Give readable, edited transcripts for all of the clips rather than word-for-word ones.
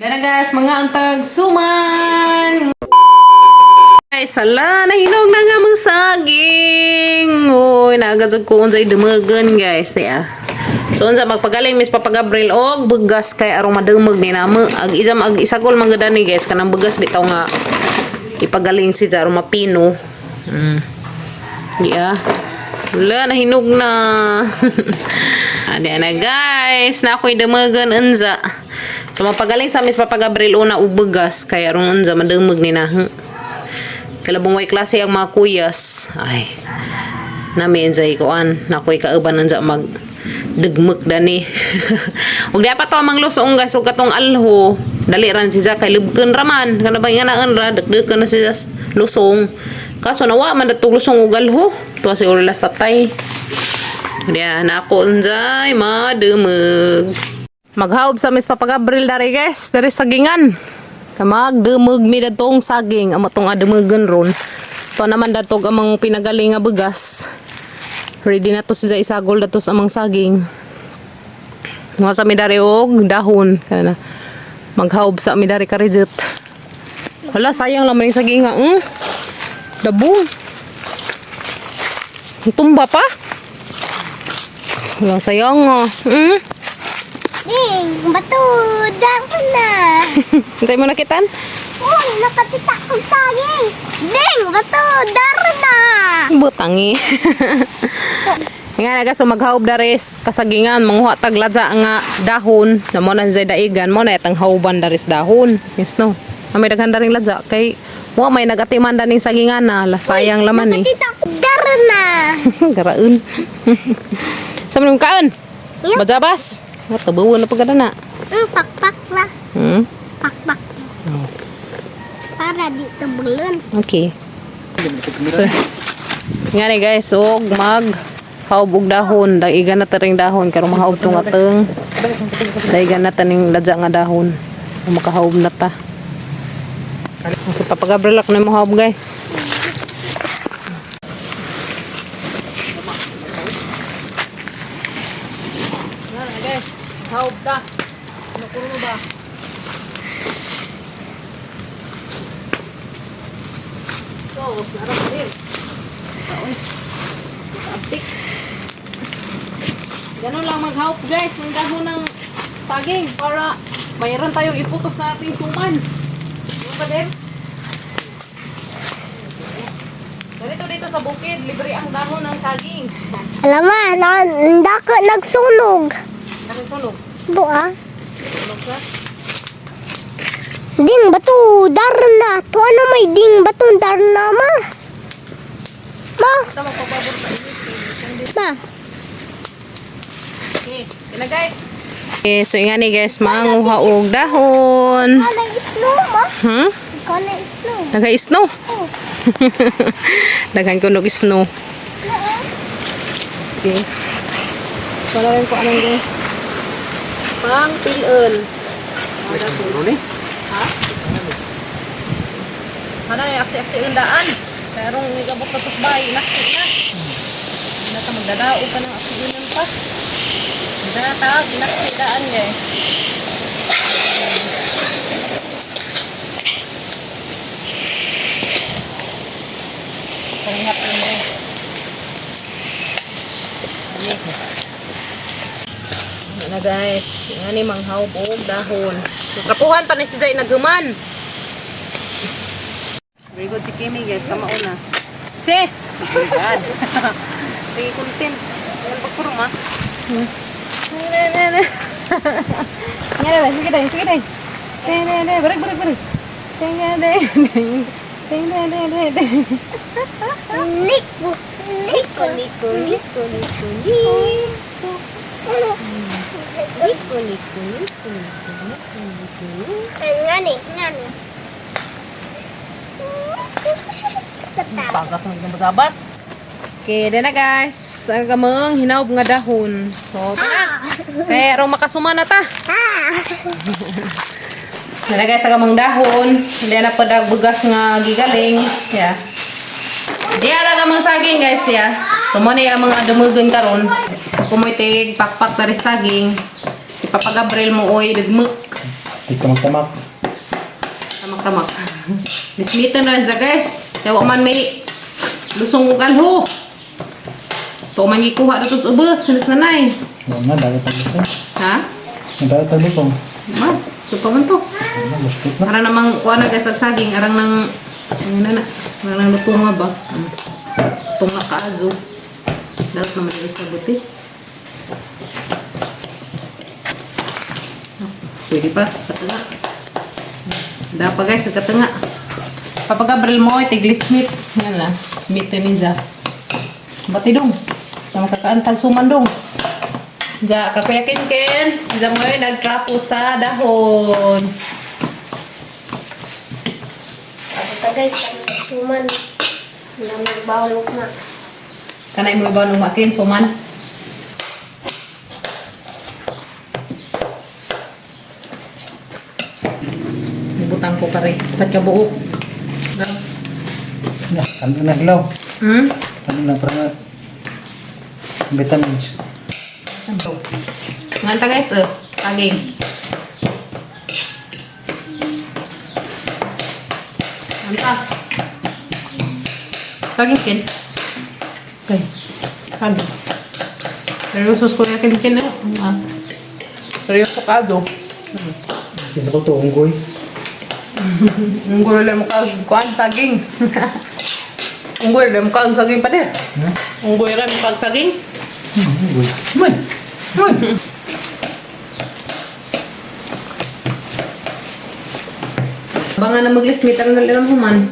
Dana guys, mga antag suman! Guys, sala, nahinog na nga mga saging! Uy, naagad ko unsay dumagan guys. So, unsa magpagaling mis papagabril og bugas kay arong madumag ni namo. Ag isagol manggada ni guys, kanang bugas bitaw nga ipagaling si arong mapino. Wala, nahinog na. Ada na guys, na ako'y damagan unsa. So mapagaling sa mis papagabril una ubugas kaya aron unsa madumag ni na. Kalabong way klase ang mga kuyas. Ay. Nami enjoy koan, na ako'y kauban unsa mag dugmuk dani. Ug dapat to mang lusong guys ug katong alho. Dali ran siya kay lubken raman. Kana ba nga naan ra degdegan na siya lusong. Kaso nawa man datong lusong ug alho. Tuwa si Orlas tatay. Diyan na ako unjay madumug. Maghaob sa mis papagabril dari guys, dari sagingan. Kamagdumug mi datong saging amo tong adumugan ron. To naman datog amang pinagaling nga bugas. Ready na to siya isagol datos amang saging. Mga sa mi dari og dahon kana. Maghaob sa mi dari karidjut. Wala sayang lang man saging nga. Dabo. Tumba pa. Wala sayang nga. Ding, batu, dapat na. Hintay mo nakitan? Uy, nakakita kong saging. Ding, batu, dapat na. Butangi. Nga naga so maghaob dares kasagingan manghuha tag ladya nga dahon. Namo na sa daigan mo na itang hauban dares dahon. Yes no. May daghan daring ladya kay wa may nagatiman daning sagingan na. Sayang laman ni. Nakakita kong dapat na. Garaun. Sa manong kaan? Majabas. Tabuan na pagkada na. Pakpak lah. Pakpak. Para di tebulan. Okay. So, nga ni guys, so mag haob og dahon, daigan na taring dahon karon mahaob tong ateng. Daigan na taning ladya nga dahon. Makahaob na ta. So papagabrelak na mo haob guys. Guys, haob ta. Ano kuno ba? So, narap din. Taon. Abtik. Ganun lang mag-help guys ng dahon ng saging para mayroon tayong iputos na ating suman. Ano ba din? Ganito dito sa bukid, libre ang dahon ng saging. Alam mo, nandako nagsunog. Anong sunog? Doa. Sunog ka? Ding, batu, dapat na. To ano may ding, batu, dapat na, ma. Ma. Ito magpapabor sa init. Ma. Okay, yun na guys. Okay, so nga ni guys, manguha og dahon. Kala isno, ma. Kala isno. Nagka-snow. Oh. Daghan ko nog snow. Okay. Wala rin ko anong guys. Pang pilon. Ha? Mana yung aksi-aksi ng daan. Pero may gabot na tos bahay. Naksit na. Hindi na ka magdadao pa ng aksi pa. Hindi na tawag. Naksit daan guys. Pangihap yun guys. Ano na guys. Nga ni manghaw po dahon. So, trapuhan pa ni si Zay naguman. Very good si Kimi guys. Kamauna. Si! Very good. Sige content. Ayan pagpuro ma. Nga na. Sige day. Sige day. Barik. Nico. Ngani. Pagkat ng basabas. Okay, din na guys. Ang kamang hinaob nga dahon. So, tara. Pero makasuma na ta. Dala guys, ang kamang dahon. Hindi na padag bugas nga gigaling. Yeah. Di ara kamang saging guys, yeah. So, mo na yung mga dumugon karon. Kumoy tig pakpak dari saging. Ipapagabril mo oy dugmuk. Di tamak-tamak. Tamak-tamak. Bismitan na sa guys. Tawa man may lusong ug alho. To man gikuha dito sa ubos, sinas nanay. Wala na, dagat ang lusong. Ha? Dagat ang lusong. Man, suka man to. Wala, muskot na. Arang namang kuha na guys, saging, arang nang ano na, arang nang lutunga ba? Tunga kaazo. Dapat naman yung isa buti. Pwede pa, katanga. Dapat pa guys, katanga. Papagabril mo, itigli Smith. Yan lang, Smith ninja. Bati dong. Tama kakaantag suman dong. Diya, kakuyakin ken. Diya mo yun, nagtrapo sa dahon. Ito guys, suman. Na magbawalok na. Kanay mo iba nung akin, suman. Ibutang ko pa rin. Ba't ka buok? Ya, ano na hilaw. Hmm? Ano na, para vitamins. Nganta guys, saging. Nganta. Saging kin. Okay. Saging. Seryoso ko yakin kin seryoso ka do. Kasi ko to, unggoy. Unggoy lang mo kuan saging. Unggoy lang mo saging pa din. Unggoy lang mo saging. Unggoy. Man! Man! Banga na maglismitan na lang human.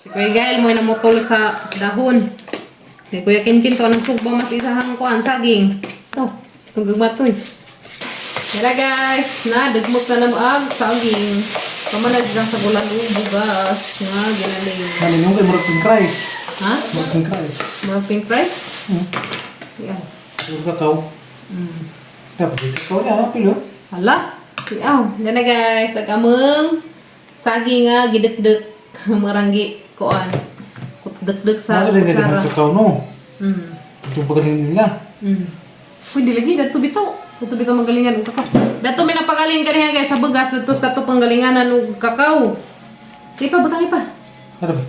Si Kuya Gael mo namutol sa dahon. Ni Kuya Kinkin to anong sugbang mas isahang kuan saging. To, itong gagmatoy. Yara guys, na dagmot na namag saging. Kamanag lang sa bulan bugas nga ginaling. Ano yung kay Murag Pink Rice? Ha? Murag Pink Rice. Mga pink rice? Yeah. Murag kakao. Dapat yung kakao niya, ano pilo? Hala. Aw, yan na guys, agamang saging nga gidek-dek maranggi kuan. Kut-dek-dek sa Ano rin kutsara. ng kakao, no? Mm. Ito pagaling nila. Pwede lagi, dato bitaw. Dato bitaw magalingan ng kakao. Dato may napagaling ka rin guys sa bugas. Dato sa kato panggalingan ng kakao. Sige pa, butang pa. Ano ba?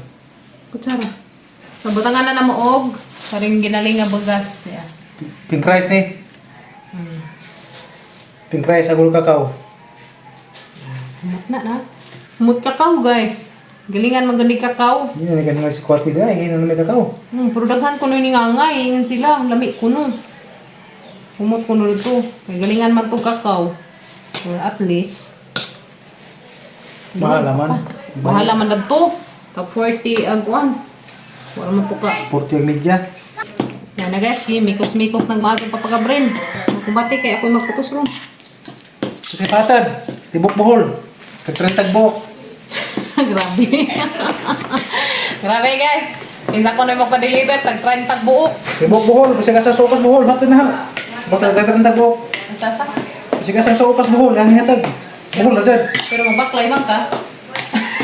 Kutsara. Sa butangan na namuog. Karing ginaling nga bugas. Yeah. Pink Rice eh. Pink Rice, agul kakao. Mut na. Mut kakao guys. Galingan magaling kakao. Hindi na nagandang si Kwati na, hindi na may kakao. Pero daghan ko nun ngangay. Ingon sila. Lami ko nun. Umot ko nun ito. Kaya galingan man itong kakao. Or at least. Mahal naman. Bahala man na ito. Tag 40 agwan. Wala man ito ka. 40 ang media. Yan na guys. Mikos-mikos ng maagang papagabrin. Kumbati kaya ako'y magputos ron. Kasi patad, tibok buhol. Katrentag buhok. Grabe. Grabe guys. Pinsa ko na yung magpa-deliver. Tag-try tag-buok. Tibok buhol, kasi ka sa sopas buhol, hati na. Basta katrentag buhok. Sasa. Kasi ka sa sopas buhol, ang hatag. Buhol na dyan. Pero magbaklay man ka.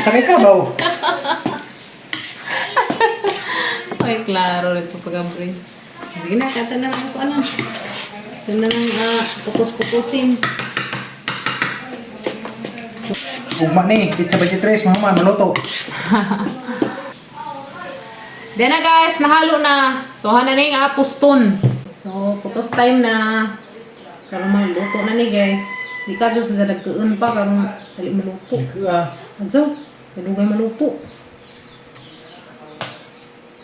Sakay ka ba? Ay, klaro rin ito pag-abrin. Sige na, kata na lang ako ano. Ito na lang putos-putusin. Ugma ni, pizza vegetarian, mahaman, maluto. Then na guys, nahalo na. So, hana na yung apuston. So, putos time na. Karong maluto na ni guys. Di ka dyan sa nagkaan pa, karong dali maluto. Adjo, malugay maluto.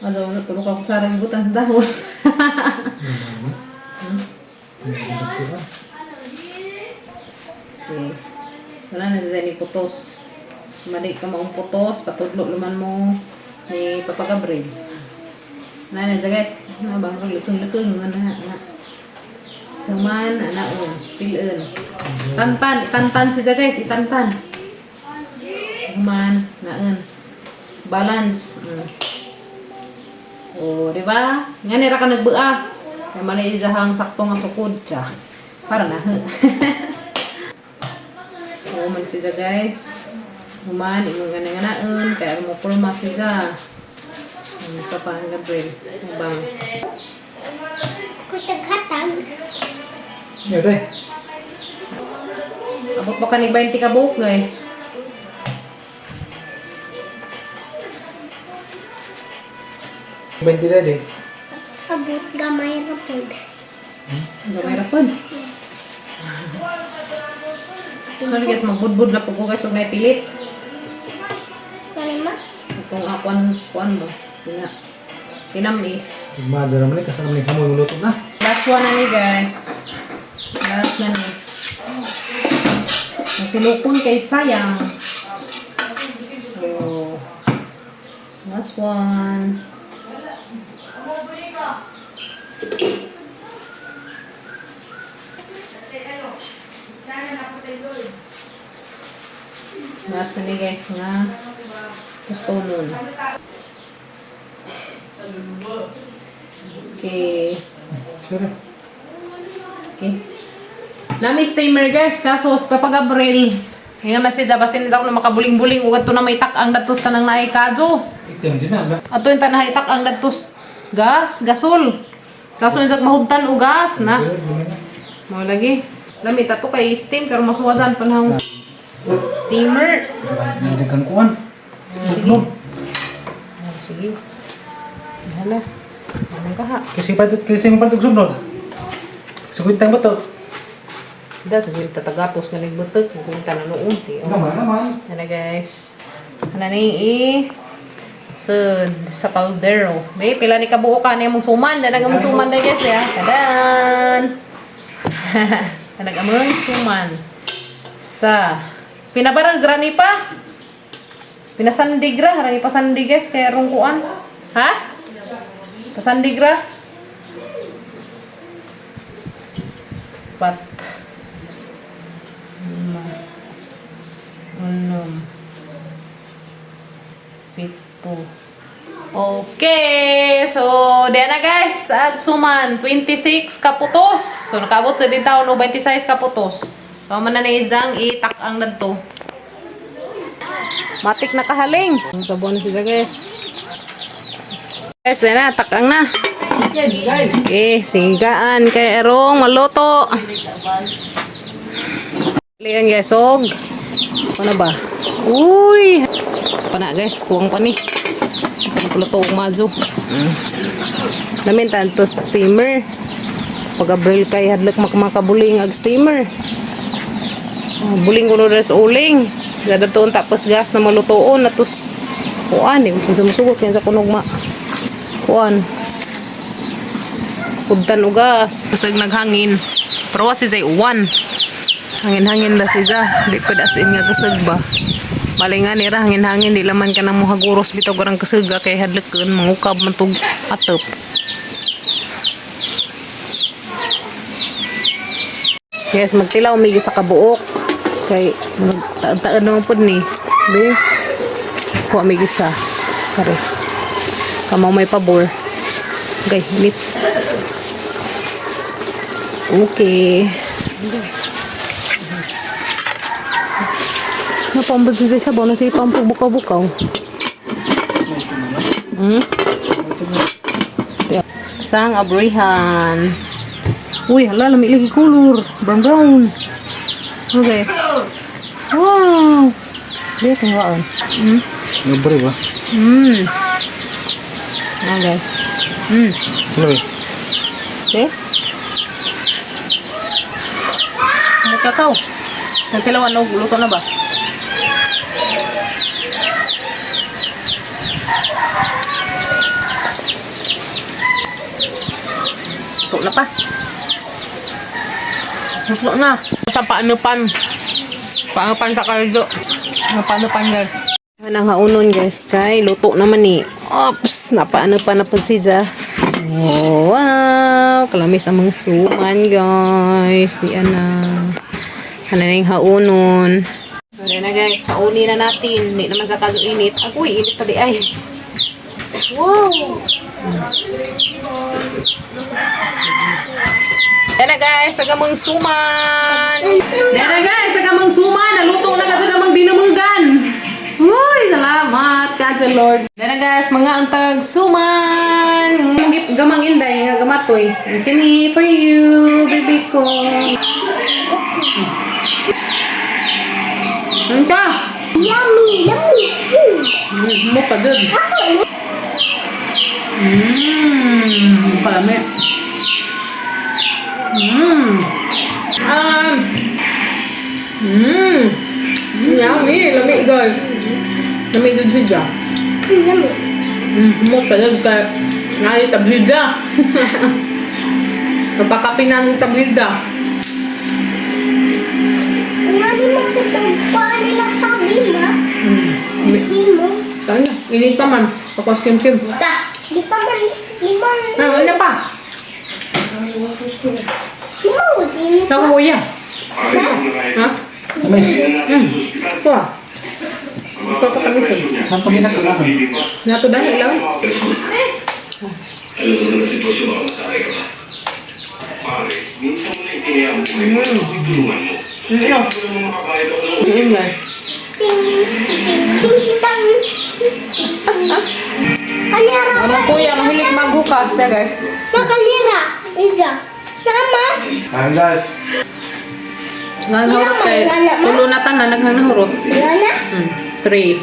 Adjo, pero ka kutsara yung butang sa dahon. Okay. So, na nasa ni putos. Mali ka maong putos, patudlo naman mo ni papagabrin. Na nasa guys, na bang lukeng-lukeng nga na. Kaman, o, pilin. Itantan siya guys, itantan. Kaman, naan. Balance. O, di ba? Nga nira ka nagbua. Kaya mali isahang sakto nga sukod siya. Para na. Oo man siya guys. Human, imong ganang-ganaan. Kaya mo pulma siya. Ang papa ang Gabriel. Bang. Kutaghatang. Ya deh. Abot pa ka ni 20 ka buhok guys. Bentila deh. Abot gamay ra pud. Gamay ra pod. Sorry guys, magbudbud na po ko guys. Huwag na ipilit. Kani ma? Itong akuan ba? Tina. Tinamis. Majar naman eh, kasama ni kamu lutut na. Last one na ni guys. Last na ni. Natilupon kay sayang. So, last one. Last na ni guys nga. Gusto nun. Okay. Sure. Okay. Nami steamer guys, kaso sa Papa Gabriel. Nga message basin ako na makabuling-buling ugat to na may tak ang datos ka nang naay kadyo. Item din na. Ato yung tanahay tak ang datos gasol. Kaso yung mahugtan o gas na. Mo lagi. Lami tato kay steam karon masuwajan panahon steamer. Hindi kan kuan. Sugnod. Sige. Hala. Ano ka ha? Kasi patut sugnod. Sugintang ba to? Da sige tatagapos nga nagbutot sa na noon. Naman. Yan guys. Ano ni sa caldero. May pila ni kabuo ka na mong suman. Danag among suman na guys ya. Tadan! Danag among suman. Sa pinabarang grani pa. Pinasandigra. Harang ipasandi guys. Kaya rungkuan. Ha? Pasandigra. Pat. 7. Okay, so diyan na guys, agsuman 26 kaputos. So nakabot sa din taon o 26 kaputos. So man na izang itak ang dadto. Matik na kahaling. Sabon na sila guys. Guys, na takang na. Okay, sigaan kay erong maluto. Lian guys, og. Ano ba? Uy. Pana guys, kuwang pa ni. Puluto og mazo. Namin tanto steamer. Pag Gabriel kay hadlak makabuling ag steamer. Buling kuno res uling. Gada tuon tapos gas na malutoon natus kuan di mo sumusugot kaya sa kunog ma. Kuan. Pugtan og gas. Kasag naghangin. Pero wasi say uwan. Hangin-hangin na siya. Di ko as in nga kasag ba. Malingan nira hangin-hangin. Di laman ka na mga guros bitaw garang kasaga. Kaya hadlakan. Mangukab mantog atop. Yes, magtilaw umigi sa kabuok. Kay magtaan naman po ni. Be. Kuha umigi sa. Kare. Kamaw may pabor. Okay, init. Okay. Napambod siya sa sabaw na siya ipampubukaw-bukaw. Sang abrihan. Uy, hala, lamig lagi kulur. Brown. Oh guys. Wow. Lihat yang waan. Ngebre ba? Oh guys. Ano ba? Okay. Ano kakao? Nagkilawan o luto na ba? Luto na pa. Luto na. Sa paanupan. Paanupan sa kaldo. Paanupan guys. Anang haunon guys. Kay luto naman ni. Oops. Napaanupan na po siya. Oh, wow. Kalamis ang mga suman guys. Di ana. Ano na yung haunon. So, na guys. Haunin na natin. Hindi naman sa kag-init. Uy, init pa di ay. Wow. guys, sagamang suman. Dara guys, sagamang suman. Naluto na ka sagamang dinamugan. Uy, salamat ka sa Lord. Dara guys, mga antag suman. Gamang inday nga gamatoy. Kini for you, baby ko. Anta. Yummy, yummy too. Mo pa dun. Ako, Palami. Yummy. Lami guys. Lami dun siya. yummy. Mo pa dun ka. Ngayon tablida. Napakapinan ng tablida. Nani mo kutog pa nila sabi ma? Hindi mo. Kaya, init pa man. Tapos kim-kim. Ta, di pa man, di man. Ano pa? Di mo, di mo. Saan ko kuya? Ha? Tamis. Ito ah. Ito ka tamisan. Ang paminat ko lang. Nato dahil lang. Alam mo na sitwasyon ako tatay ka ba? Pare, minsan mo na itinayaan mo itulungan mo. Ito. Kaya mo makabayad ako ng Ayun guys. Ting, ting, tang. Kanira, Ang kuya, mahilig maghukas na guys. makanira. Ija. Sama. Ayan guys. Nganghurot kay tulo na tanan naghanahurot. Lana. 3. Ri.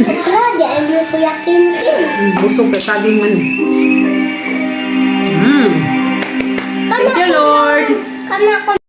Okra, di ay mo ko yakin. Busog kay saging man. Kana Thank you, Lord. Kana ko